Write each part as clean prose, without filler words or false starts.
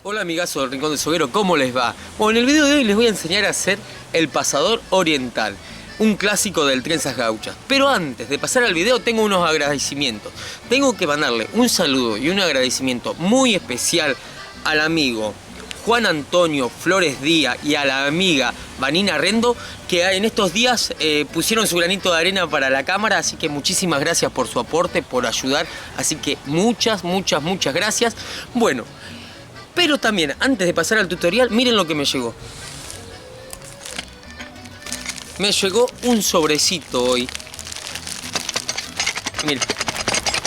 Hola amigazo del Rincón del Soguero, ¿cómo les va? Bueno, en el video de hoy les voy a enseñar a hacer el pasador oriental, un clásico del Trenzas Gauchas. Pero antes de pasar al video tengo unos agradecimientos. Tengo que mandarle un saludo y un agradecimiento muy especial al amigo Juan Antonio Flores Díaz y a la amiga Vanina Rendo, que en estos días pusieron su granito de arena para la cámara, así que muchísimas gracias por su aporte, por ayudar, así que muchas gracias. Bueno, pero también, antes de pasar al tutorial, miren lo que me llegó. Me llegó un sobrecito hoy. Miren,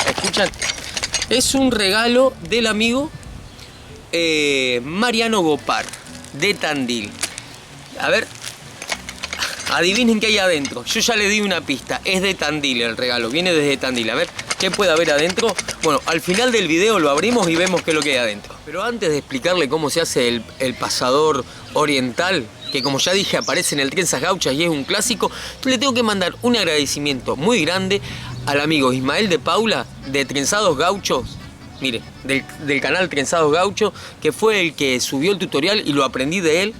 ¿escuchan? Es un regalo del amigo Mariano Gopar, de Tandil. A ver, adivinen qué hay adentro. Yo ya le di una pista, es de Tandil el regalo, viene desde Tandil. A ver, ¿qué puede haber adentro? Bueno, al final del video lo abrimos y vemos qué es lo que hay adentro. Pero antes de explicarle cómo se hace el pasador oriental, que como ya dije aparece en el Trenzas Gauchas y es un clásico, le tengo que mandar un agradecimiento muy grande al amigo Ismael de Paula de Trenzados Gauchos. Mire, del canal Trenzados Gauchos, que fue el que subió el tutorial y lo aprendí de él.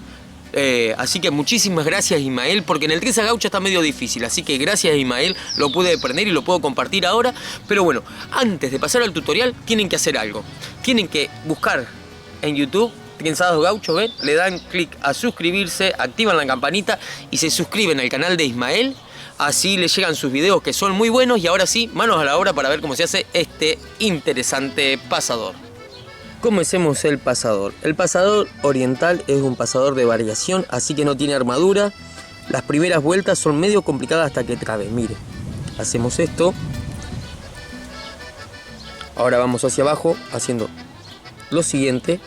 Así que muchísimas gracias Ismael, porque en el Trenzas Gauchas está medio difícil, así que gracias Ismael, lo pude aprender y lo puedo compartir ahora. Pero bueno, antes de pasar al tutorial tienen que hacer algo. Tienen que buscar en YouTube Trenzados Gauchos, ¿ven? Le dan clic a suscribirse, activan la campanita y se suscriben al canal de Ismael. Así les llegan sus videos que son muy buenos. Y ahora sí, manos a la obra para ver cómo se hace este interesante pasador. Comencemos el pasador. El pasador oriental es un pasador de variación, así que no tiene armadura. Las primeras vueltas son medio complicadas hasta que trabe. Mire, hacemos esto. Ahora vamos hacia abajo haciendo lo siguiente.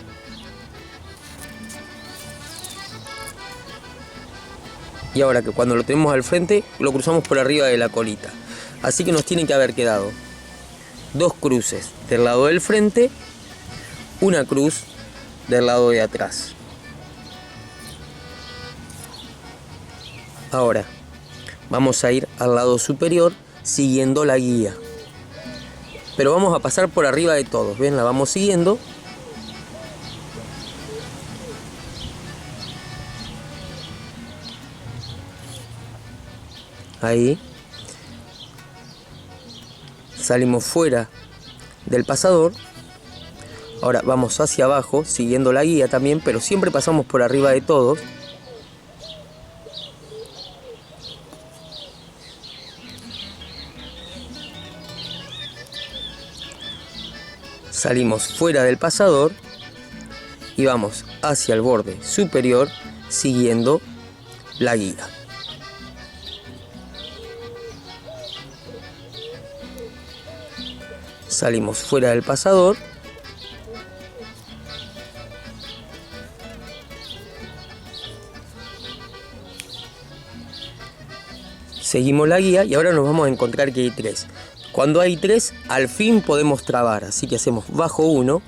Y ahora que cuando lo tenemos al frente, lo cruzamos por arriba de la colita. Así que nos tienen que haber quedado dos cruces del lado del frente, una cruz del lado de atrás. Ahora vamos a ir al lado superior siguiendo la guía. Pero vamos a pasar por arriba de todos. ¿Ven? La vamos siguiendo. Ahí. Salimos fuera del pasador. Ahora vamos hacia abajo, siguiendo la guía también, pero siempre pasamos por arriba de todos. Salimos fuera del pasador y vamos hacia el borde superior, siguiendo la guía. Salimos fuera del pasador. Seguimos la guía y ahora nos vamos a encontrar que hay tres. Cuando hay tres, al fin podemos trabar. Así que hacemos bajo 1.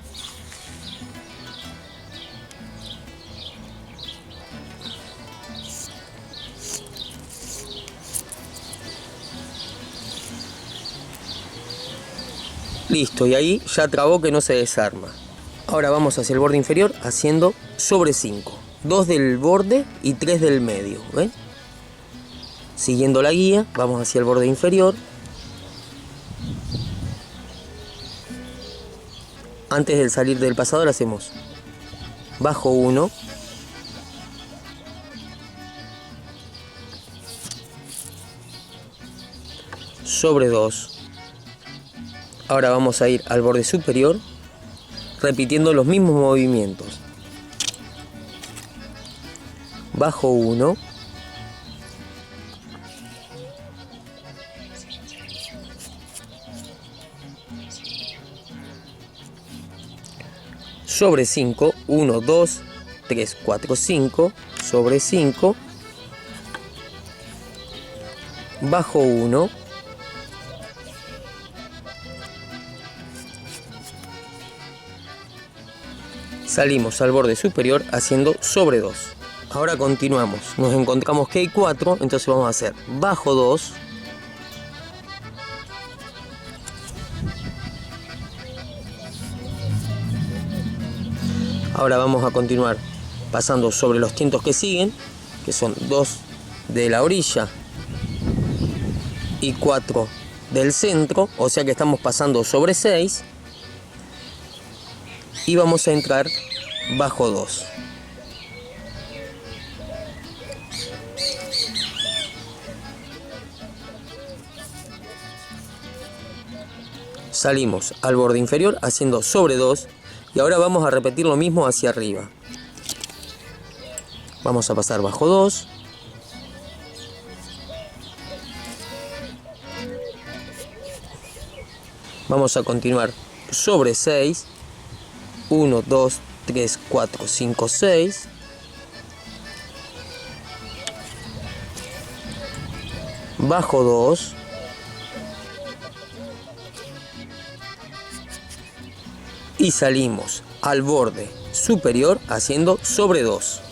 Listo, y ahí ya trabó que no se desarma. Ahora vamos hacia el borde inferior haciendo sobre 5. 2 del borde y 3 del medio. ¿Ven? Siguiendo la guía, vamos hacia el borde inferior. Antes de salir del pasador hacemos bajo 1. Sobre 2. Ahora vamos a ir al borde superior, repitiendo los mismos movimientos. Bajo 1. Sobre 5, 1, 2, 3, 4, 5, sobre 5, bajo 1, salimos al borde superior haciendo sobre 2. Ahora continuamos, nos encontramos que hay 4, entonces vamos a hacer bajo 2, Ahora vamos a continuar pasando sobre los tientos que siguen, que son 2 de la orilla y 4 del centro, o sea que estamos pasando sobre 6 y vamos a entrar bajo 2. Salimos al borde inferior haciendo sobre 2 y ahora vamos a repetir lo mismo hacia arriba. Vamos a pasar bajo 2. Vamos a continuar sobre 6. 1, 2, 3, 4, 5, 6. Bajo 2. Y salimos al borde superior haciendo sobre 2.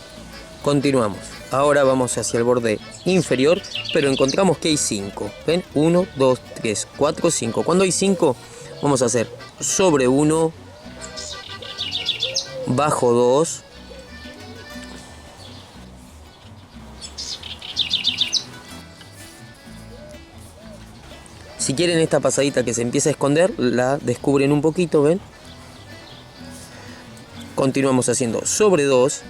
Continuamos. Ahora vamos hacia el borde inferior, pero encontramos que hay 5. ¿Ven? 1, 2, 3, 4, 5. Cuando hay 5, vamos a hacer sobre 1, bajo 2, si quieren esta pasadita que se empieza a esconder, la descubren un poquito, ¿ven? Continuamos haciendo sobre 2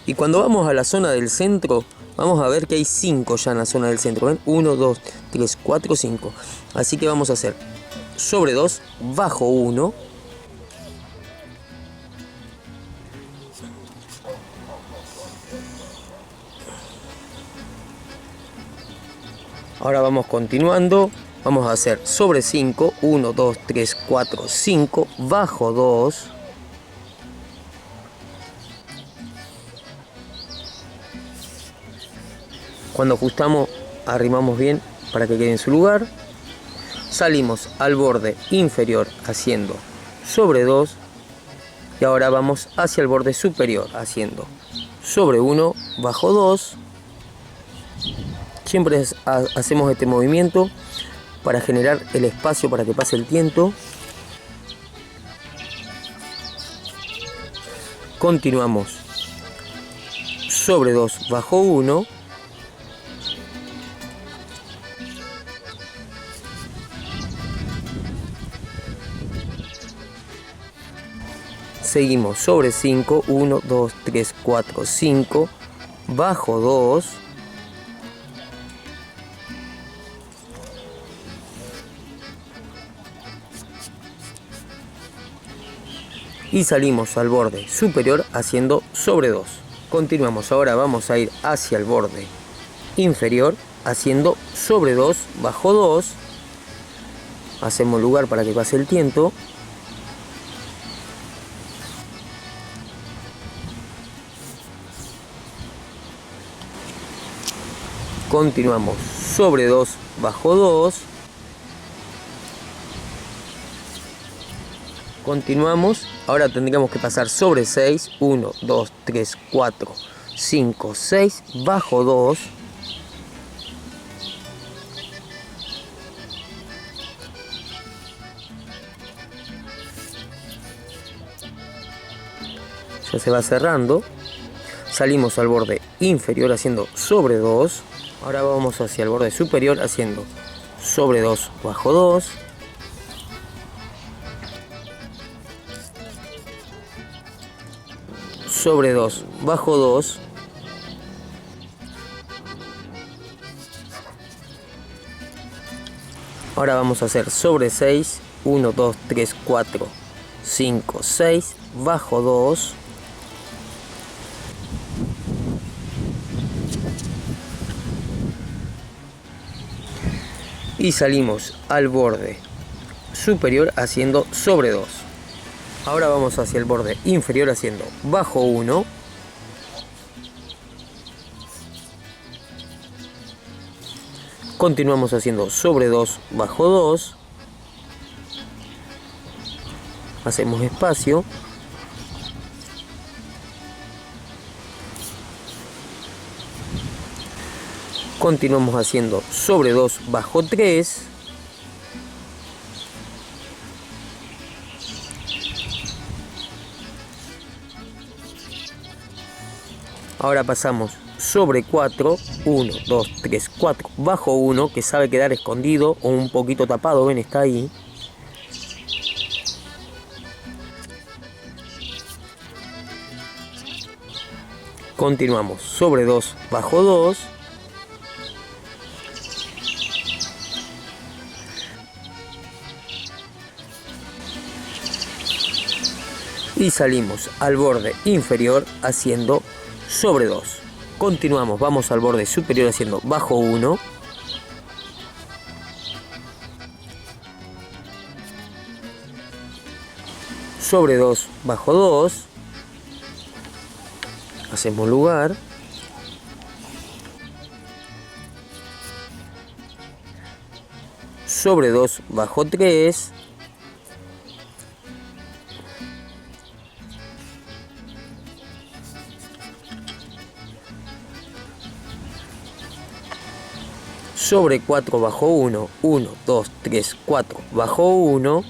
y cuando vamos a la zona del centro vamos a ver que hay 5 ya en la zona del centro, ¿ven? 1, 2, 3, 4, 5. Así que vamos a hacer sobre 2, bajo 1, ahora vamos continuando, vamos a hacer sobre 5, 1, 2, 3, 4, 5, bajo 2, cuando ajustamos arrimamos bien para que quede en su lugar, salimos al borde inferior haciendo sobre 2 y ahora vamos hacia el borde superior haciendo sobre 1, bajo 2. Siempre hacemos este movimiento para generar el espacio para que pase el tiento. Continuamos sobre 2, bajo 1. Seguimos sobre 5, 1, 2, 3, 4, 5, bajo 2. Y salimos al borde superior haciendo sobre 2. Continuamos, ahora vamos a ir hacia el borde inferior haciendo sobre 2, bajo 2. Hacemos lugar para que pase el tiento. Continuamos sobre 2, bajo 2. Continuamos, ahora tendríamos que pasar sobre 6, 1, 2, 3, 4, 5, 6, bajo 2. Ya se va cerrando. Salimos al borde inferior haciendo sobre 2. Ahora vamos hacia el borde superior haciendo sobre 2, bajo 2. Sobre 2, bajo 2. Ahora vamos a hacer sobre 6, 1, 2, 3, 4, 5, 6, bajo 2. Y salimos al borde superior haciendo sobre 2. Ahora vamos hacia el borde inferior haciendo bajo 1. Continuamos haciendo sobre 2, bajo 2. Hacemos espacio. Continuamos haciendo sobre 2, bajo 3. Ahora pasamos sobre 4, 1, 2, 3, 4, bajo 1, que sabe quedar escondido o un poquito tapado, ven, está ahí. Continuamos sobre 2, bajo 2. Y salimos al borde inferior haciendo sobre 2. Continuamos, vamos al borde superior haciendo bajo 1. Sobre 2, bajo 2. Hacemos lugar. Sobre 2, bajo 3. Sobre 4 bajo 1, 1, 2, 3, 4 bajo 1.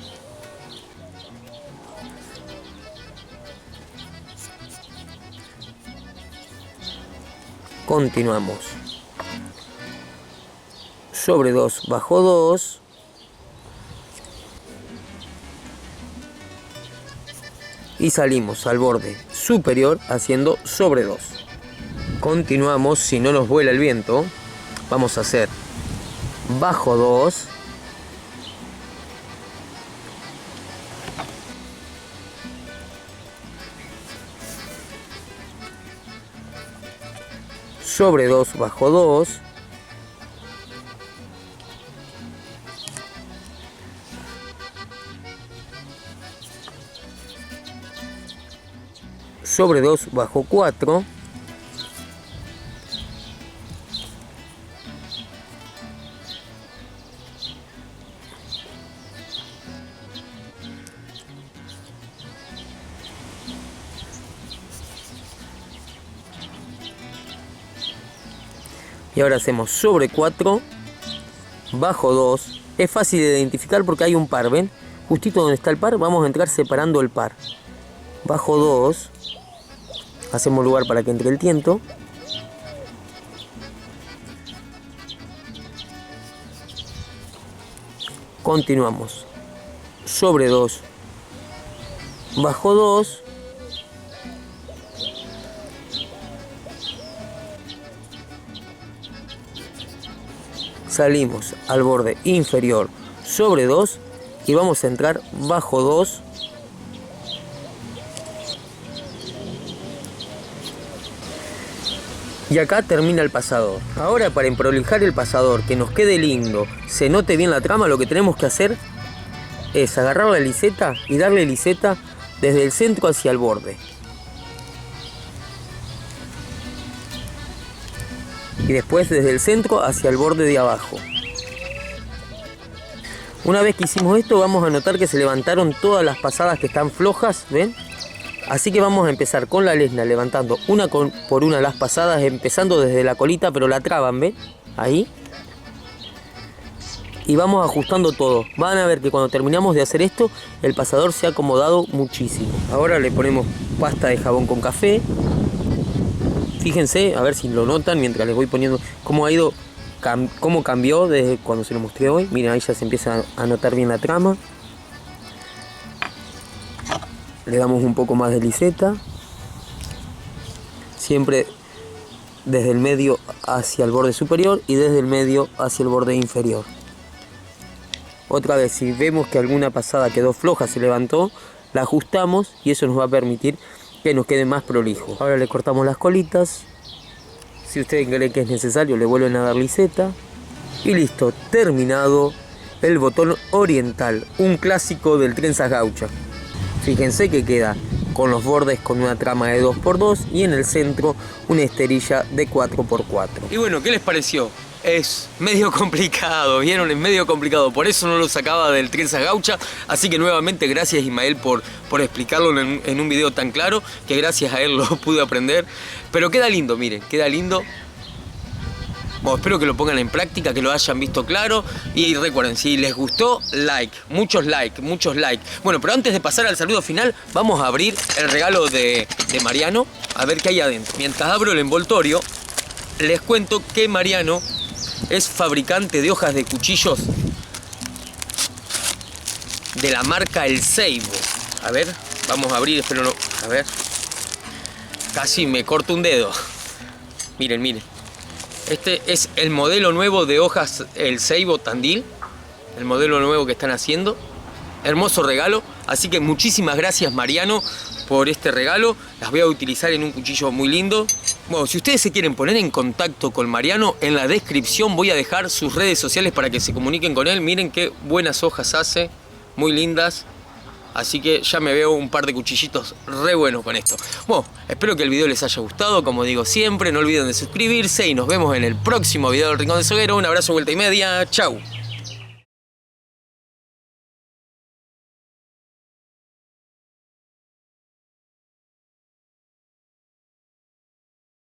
Continuamos. Sobre 2 bajo 2. Y salimos al borde superior haciendo sobre 2. Continuamos, si no nos vuela el viento, vamos a hacer bajo 2, sobre 2 bajo 2, sobre 2 bajo 4, y ahora hacemos sobre 4 bajo 2. Es fácil de identificar porque hay un par, ¿ven? Justito donde está el par vamos a entrar separando el par. Bajo 2, hacemos lugar para que entre el tiento. Continuamos. Sobre 2 bajo 2. Salimos al borde inferior sobre 2 y vamos a entrar bajo 2. Y acá termina el pasador. Ahora, para emprolijar el pasador, que nos quede lindo, se note bien la trama, lo que tenemos que hacer es agarrar la liseta y darle liseta desde el centro hacia el borde. Y después desde el centro hacia el borde de abajo. Una vez que hicimos esto vamos a notar que se levantaron todas las pasadas que están flojas, ¿ven? Así que vamos a empezar con la lesna levantando una por una las pasadas, empezando desde la colita, pero la traban, ¿ven? Ahí. Y vamos ajustando todo. Van a ver que cuando terminamos de hacer esto, el pasador se ha acomodado muchísimo. Ahora le ponemos pasta de jabón con café. Fíjense, a ver si lo notan mientras les voy poniendo cómo ha ido, cómo cambió desde cuando se lo mostré hoy. Miren, ahí ya se empieza a notar bien la trama. Le damos un poco más de liseta. Siempre desde el medio hacia el borde superior y desde el medio hacia el borde inferior. Otra vez, si vemos que alguna pasada quedó floja, se levantó, la ajustamos y eso nos va a permitir que nos quede más prolijo. Ahora le cortamos las colitas. Si ustedes creen que es necesario, le vuelven a dar liseta. Y listo, terminado el botón oriental, un clásico del trenzas gaucha. Fíjense que queda con los bordes con una trama de 2x2 y en el centro una esterilla de 4x4. Y bueno, ¿qué les pareció? Es medio complicado, ¿vieron? Es medio complicado, por eso no lo sacaba del trenzas gaucha. Así que nuevamente gracias Ismael por explicarlo en un video tan claro, que gracias a él lo pude aprender. Pero queda lindo, miren, queda lindo. Bueno, espero que lo pongan en práctica, que lo hayan visto claro. Y recuerden, si les gustó, like, muchos like, muchos like. Bueno, pero antes de pasar al saludo final, vamos a abrir el regalo de Mariano, a ver qué hay adentro. Mientras abro el envoltorio, les cuento que Mariano es fabricante de hojas de cuchillos de la marca El Seibo. A ver, vamos a abrir, espero no... A ver. Casi me corto un dedo. Miren, miren. Este es el modelo nuevo de hojas El Seibo Tandil. El modelo nuevo que están haciendo. Hermoso regalo. Así que muchísimas gracias, Mariano, por este regalo. Las voy a utilizar en un cuchillo muy lindo. Bueno, si ustedes se quieren poner en contacto con Mariano, en la descripción voy a dejar sus redes sociales para que se comuniquen con él. Miren qué buenas hojas hace. Muy lindas. Así que ya me veo un par de cuchillitos re buenos con esto. Bueno, espero que el video les haya gustado. Como digo siempre, no olviden de suscribirse y nos vemos en el próximo video del Rincón del Soguero. Un abrazo, vuelta y media. Chau.